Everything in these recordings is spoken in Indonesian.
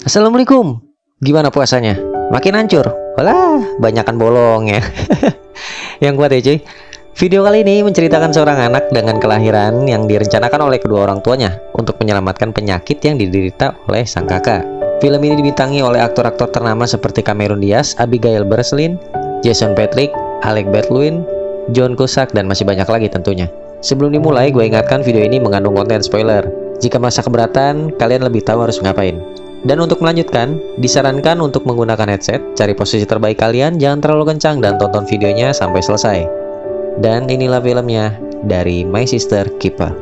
Assalamualaikum. Gimana puasanya? Makin hancur? Walah, banyakan bolong ya. Yang kuat ya cuy. Video kali ini menceritakan seorang anak dengan kelahiran yang direncanakan oleh kedua orang tuanya untuk menyelamatkan penyakit yang diderita oleh sang kakak. Film ini dibintangi oleh aktor-aktor ternama seperti Cameron Diaz, Abigail Breslin, Jason Patric, Alec Baldwin, John Cusack, dan masih banyak lagi tentunya. Sebelum dimulai, gue ingatkan video ini mengandung konten spoiler. Jika masa keberatan, kalian lebih tahu harus ngapain. Dan untuk melanjutkan, disarankan untuk menggunakan headset, cari posisi terbaik kalian, jangan terlalu kencang, dan tonton videonya sampai selesai. Dan inilah filmnya dari My Sister Keeper.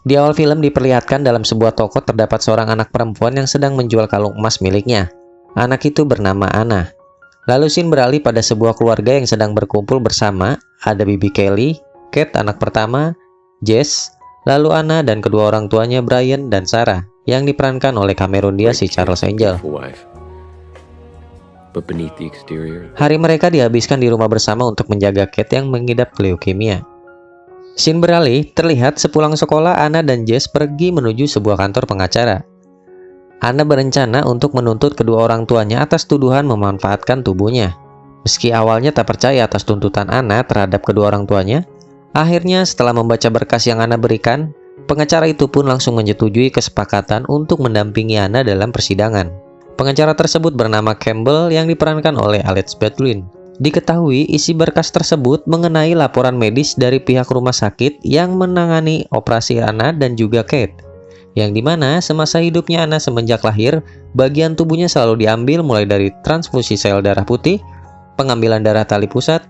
Di awal film diperlihatkan dalam sebuah toko terdapat seorang anak perempuan yang sedang menjual kalung emas miliknya. Anak itu bernama Anna. Lalu scene beralih pada sebuah keluarga yang sedang berkumpul bersama. Ada Bibi Kelly, Kate anak pertama, Jess, lalu Anna dan kedua orang tuanya Brian dan Sarah yang diperankan oleh Cameron Diaz si Charles Angel. Hari mereka dihabiskan di rumah bersama untuk menjaga Kate yang mengidap leukemia. Scene beralih, terlihat sepulang sekolah Anna dan Jess pergi menuju sebuah kantor pengacara. Anna berencana untuk menuntut kedua orang tuanya atas tuduhan memanfaatkan tubuhnya. Meski awalnya tak percaya atas tuntutan Anna terhadap kedua orang tuanya, akhirnya setelah membaca berkas yang Anna berikan, pengacara itu pun langsung menyetujui kesepakatan untuk mendampingi Anna dalam persidangan. Pengacara tersebut bernama Campbell yang diperankan oleh Alec Baldwin. Diketahui isi berkas tersebut mengenai laporan medis dari pihak rumah sakit yang menangani operasi Anna dan juga Kate, yang dimana semasa hidupnya Anna semenjak lahir, bagian tubuhnya selalu diambil mulai dari transfusi sel darah putih, pengambilan darah tali pusat,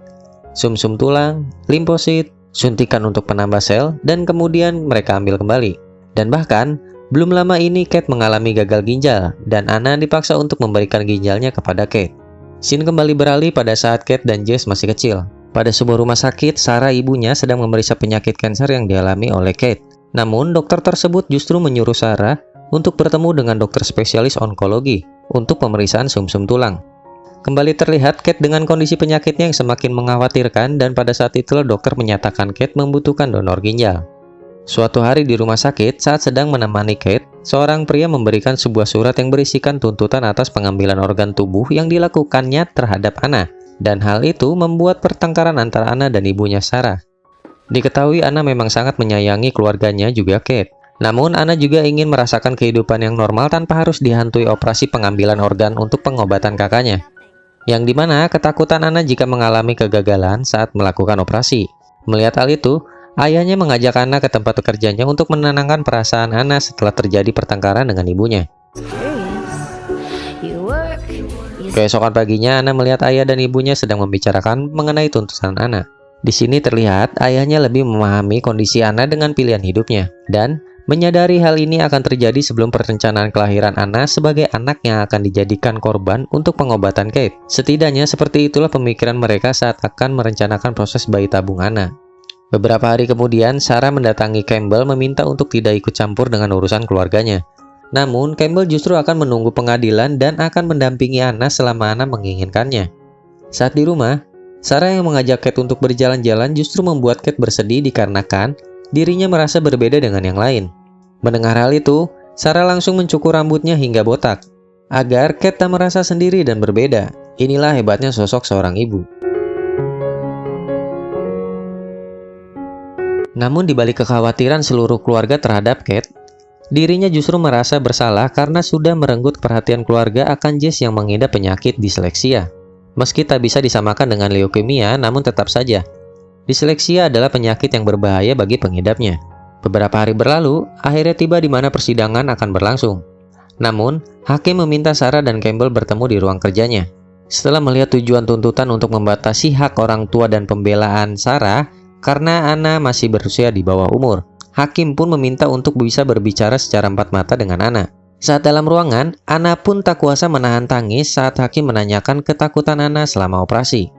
sumsum tulang, limfosit, suntikan untuk penambah sel, dan kemudian mereka ambil kembali. Dan bahkan, belum lama ini Kate mengalami gagal ginjal, dan Anna dipaksa untuk memberikan ginjalnya kepada Kate. Scene kembali beralih pada saat Kate dan Jess masih kecil. Pada sebuah rumah sakit, Sarah ibunya sedang memeriksa penyakit kanker yang dialami oleh Kate. Namun, dokter tersebut justru menyuruh Sarah untuk bertemu dengan dokter spesialis onkologi untuk pemeriksaan sumsum tulang. Kembali terlihat Kate dengan kondisi penyakitnya yang semakin mengkhawatirkan, dan pada saat itulah dokter menyatakan Kate membutuhkan donor ginjal. Suatu hari di rumah sakit, saat sedang menemani Kate, seorang pria memberikan sebuah surat yang berisikan tuntutan atas pengambilan organ tubuh yang dilakukannya terhadap Anna. Dan hal itu membuat pertengkaran antara Anna dan ibunya Sarah. Diketahui Anna memang sangat menyayangi keluarganya juga Kate. Namun Anna juga ingin merasakan kehidupan yang normal tanpa harus dihantui operasi pengambilan organ untuk pengobatan kakaknya. Yang dimana ketakutan Anna jika mengalami kegagalan saat melakukan operasi. Melihat hal itu, ayahnya mengajak Anna ke tempat kerjanya untuk menenangkan perasaan Anna setelah terjadi pertengkaran dengan ibunya. Keesokan paginya, Anna melihat ayah dan ibunya sedang membicarakan mengenai tuntutan Anna. Di sini terlihat ayahnya lebih memahami kondisi Anna dengan pilihan hidupnya, dan menyadari hal ini akan terjadi sebelum perencanaan kelahiran Anna sebagai anak yang akan dijadikan korban untuk pengobatan Kate. Setidaknya seperti itulah pemikiran mereka saat akan merencanakan proses bayi tabung Anna. Beberapa hari kemudian, Sarah mendatangi Campbell meminta untuk tidak ikut campur dengan urusan keluarganya. Namun, Campbell justru akan menunggu pengadilan dan akan mendampingi Anna selama Anna menginginkannya. Saat di rumah, Sarah yang mengajak Kate untuk berjalan-jalan justru membuat Kate bersedih dikarenakan dirinya merasa berbeda dengan yang lain. Mendengar hal itu, Sarah langsung mencukur rambutnya hingga botak, agar Kate tak merasa sendiri dan berbeda. Inilah hebatnya sosok seorang ibu. Namun di balik kekhawatiran seluruh keluarga terhadap Kate, dirinya justru merasa bersalah karena sudah merenggut perhatian keluarga akan Jess yang mengidap penyakit disleksia. Meski tak bisa disamakan dengan leukemia, namun tetap saja, disleksia adalah penyakit yang berbahaya bagi pengidapnya. Beberapa hari berlalu, akhirnya tiba di mana persidangan akan berlangsung. Namun, hakim meminta Sarah dan Campbell bertemu di ruang kerjanya. Setelah melihat tujuan tuntutan untuk membatasi hak orang tua dan pembelaan Sarah, karena Anna masih berusia di bawah umur, hakim pun meminta untuk bisa berbicara secara empat mata dengan Anna. Saat dalam ruangan, Anna pun tak kuasa menahan tangis saat hakim menanyakan ketakutan Anna selama operasi.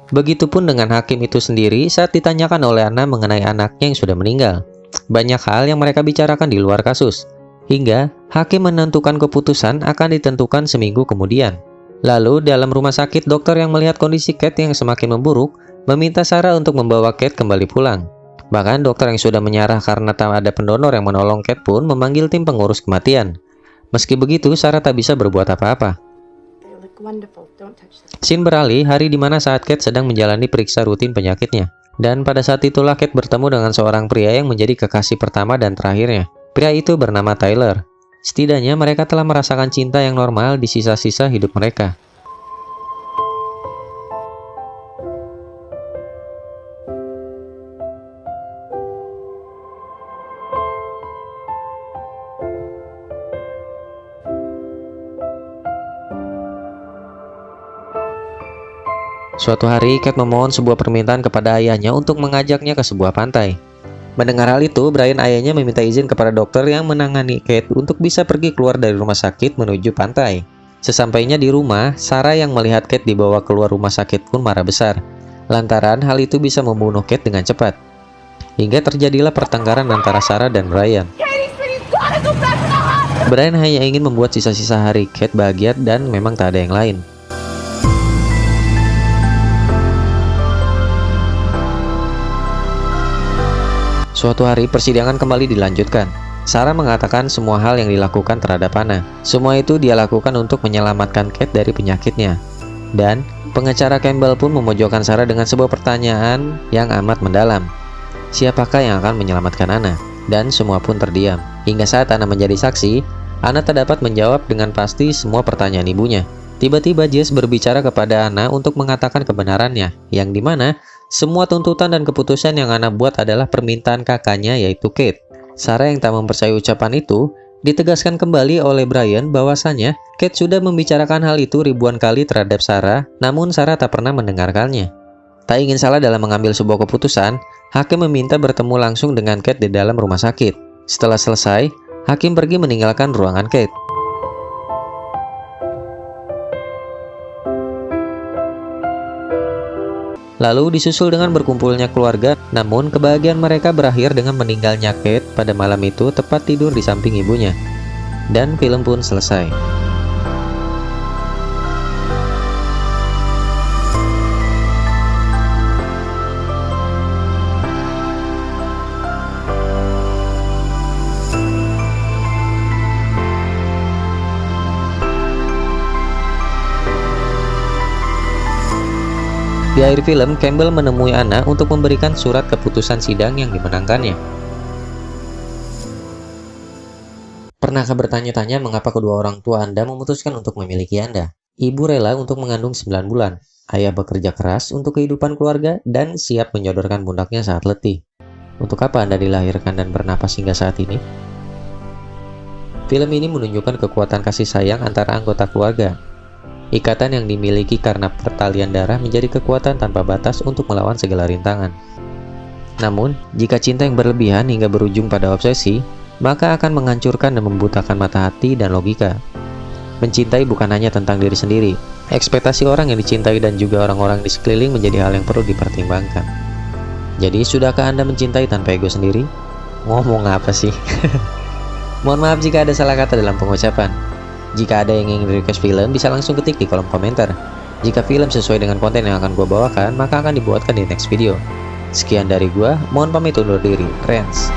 Begitupun dengan hakim itu sendiri saat ditanyakan oleh Anna mengenai anaknya yang sudah meninggal. Banyak hal yang mereka bicarakan di luar kasus, hingga hakim menentukan keputusan akan ditentukan seminggu kemudian. Lalu dalam rumah sakit, dokter yang melihat kondisi Kate yang semakin memburuk meminta Sarah untuk membawa Kate kembali pulang. Bahkan dokter yang sudah menyerah karena tak ada pendonor yang menolong Kate pun memanggil tim pengurus kematian. Meski begitu, Sarah tak bisa berbuat apa-apa. Scene beralih hari di mana saat Kate sedang menjalani periksa rutin penyakitnya. Dan pada saat itulah Kate bertemu dengan seorang pria yang menjadi kekasih pertama dan terakhirnya. Pria itu bernama Tyler. Setidaknya mereka telah merasakan cinta yang normal di sisa-sisa hidup mereka. Suatu hari, Kate memohon sebuah permintaan kepada ayahnya untuk mengajaknya ke sebuah pantai. Mendengar hal itu, Brian ayahnya meminta izin kepada dokter yang menangani Kate untuk bisa pergi keluar dari rumah sakit menuju pantai. Sesampainya di rumah, Sarah yang melihat Kate dibawa keluar rumah sakit pun marah besar, lantaran hal itu bisa membunuh Kate dengan cepat. Hingga terjadilah pertengkaran antara Sarah dan Brian. Brian hanya ingin membuat sisa-sisa hari Kate bahagia dan memang tak ada yang lain. Suatu hari, persidangan kembali dilanjutkan. Sarah mengatakan semua hal yang dilakukan terhadap Anna. Semua itu dia lakukan untuk menyelamatkan Kate dari penyakitnya. Dan pengacara Campbell pun memojokkan Sarah dengan sebuah pertanyaan yang amat mendalam. Siapakah yang akan menyelamatkan Anna? Dan semua pun terdiam. Hingga saat Anna menjadi saksi, Anna tak dapat menjawab dengan pasti semua pertanyaan ibunya. Tiba-tiba Jess berbicara kepada Anna untuk mengatakan kebenarannya, yang dimana semua tuntutan dan keputusan yang Anna buat adalah permintaan kakaknya, yaitu Kate. Sarah yang tak mempercayai ucapan itu, ditegaskan kembali oleh Brian bahwasanya Kate sudah membicarakan hal itu ribuan kali terhadap Sarah, namun Sarah tak pernah mendengarkannya. Tak ingin salah dalam mengambil sebuah keputusan, hakim meminta bertemu langsung dengan Kate di dalam rumah sakit. Setelah selesai, hakim pergi meninggalkan ruangan Kate. Lalu disusul dengan berkumpulnya keluarga, namun kebahagiaan mereka berakhir dengan meninggalnya Kate pada malam itu tepat tidur di samping ibunya. Dan film pun selesai. Di akhir film, Campbell menemui Anna untuk memberikan surat keputusan sidang yang dimenangkannya. Pernahkah bertanya-tanya mengapa kedua orang tua Anda memutuskan untuk memiliki Anda? Ibu rela untuk mengandung 9 bulan, ayah bekerja keras untuk kehidupan keluarga, dan siap menyodorkan pundaknya saat letih. Untuk apa Anda dilahirkan dan bernapas hingga saat ini? Film ini menunjukkan kekuatan kasih sayang antara anggota keluarga. Ikatan yang dimiliki karena pertalian darah menjadi kekuatan tanpa batas untuk melawan segala rintangan. Namun, jika cinta yang berlebihan hingga berujung pada obsesi, maka akan menghancurkan dan membutakan mata hati dan logika. Mencintai bukan hanya tentang diri sendiri. Ekspektasi orang yang dicintai dan juga orang-orang di sekeliling menjadi hal yang perlu dipertimbangkan. Jadi, sudahkah Anda mencintai tanpa ego sendiri? Ngomong apa sih? Mohon maaf jika ada salah kata dalam pengucapan. Jika ada yang ingin request film, bisa langsung ketik di kolom komentar. Jika film sesuai dengan konten yang akan gue bawakan, maka akan dibuatkan di next video. Sekian dari gue, mohon pamit undur diri. Rens.